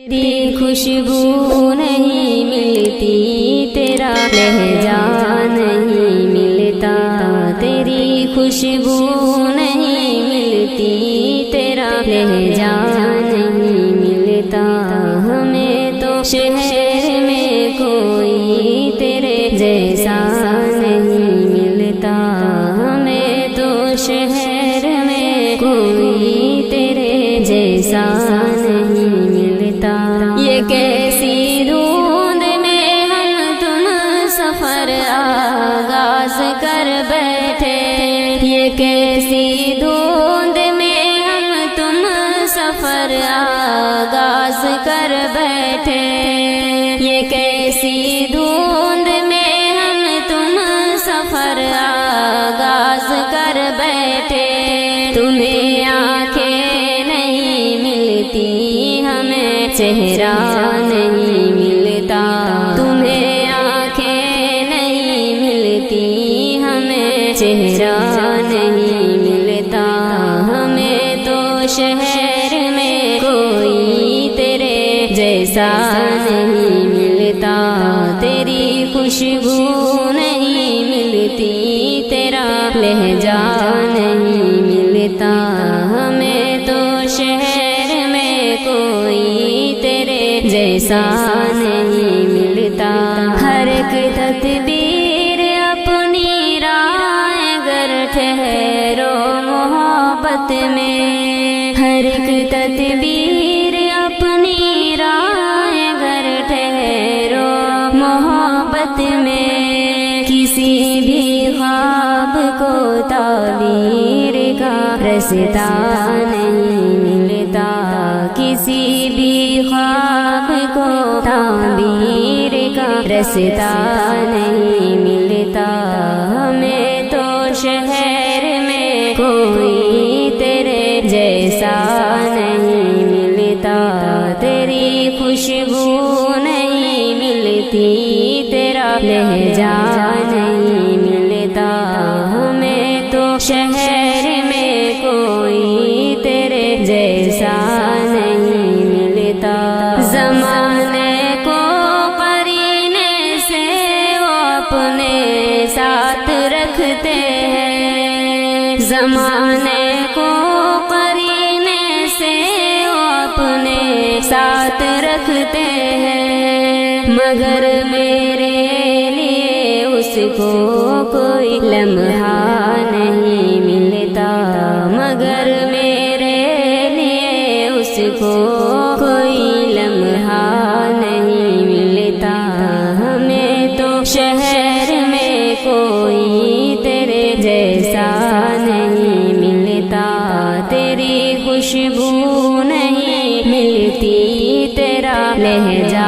تیری خوشبو نہیں ملتی، تیرا لہجہ نہیں ملتا، تیری خوشبو نہیں ملتی، تیرا لہجہ نہیں ملتا، ہمیں تو شہر میں کوئی تیرے جیسا نہیں ملتا، ہمیں تو شہر میں کوئی تیرے جیسا نہیں ملتا۔ یہ کیسی دھند میں ہم تم سفر آغاز کر بیٹھے، یہ کیسی دھند میں ہم تم سفر آغاز کر بیٹھے، یہ کیسی دھند میں ہم تم سفر آغاز کر بیٹھے، تمہیں آنکھیں نہیں ملتی، ہمیں چہرہ نہیں ملتا، تمہیں آنکھیں نہیں ملتی، ہمیں چہرہ نہیں ملتا، ہمیں تو شہر میں کوئی تیرے جیسا نہیں ملتا، تیری خوشبو نہیں ملتی، تیرا لہجہ نہیں ملتا، ہمیں تو شہر میں کوئی تیرے جیسا نہیں ملتا۔ ہر ایک تدبیر اپنی رائے گر ٹھہرو محبت میں، ہر ایک تدبیر اپنی رائے گر ٹھہرو محبت میں، کسی بھی خواب کو تعبیر کا رستہ نہیں ملتا، کسی بھی خواب کو تعبیر کا رستہ نہیں ملتا، ہمیں تو شہر میں کوئی تیرے جیسا نہیں ملتا، تیری خوشبو نہیں ملتی، تیرا لہجہ نہیں ملتا، ہمیں تو شہر میں کوئی تیرے جیسا نہیں ملتا۔ زمانے کو قرینے سے وہ اپنے ساتھ رکھتے ہیں، زمانے کو قرینے سے وہ اپنے ساتھ رکھتے ہیں، مگر میرے لیے اس کو کوئی لمحہ نہیں ملتا، مگر میرے لیے اس کو کوئی لمحہ نہیں ملتا، ہمیں تو شہر میں کوئی تیرے جیسا نہیں ملتا، تیری خوشبو نہیں ملتی، تیرا لہجہ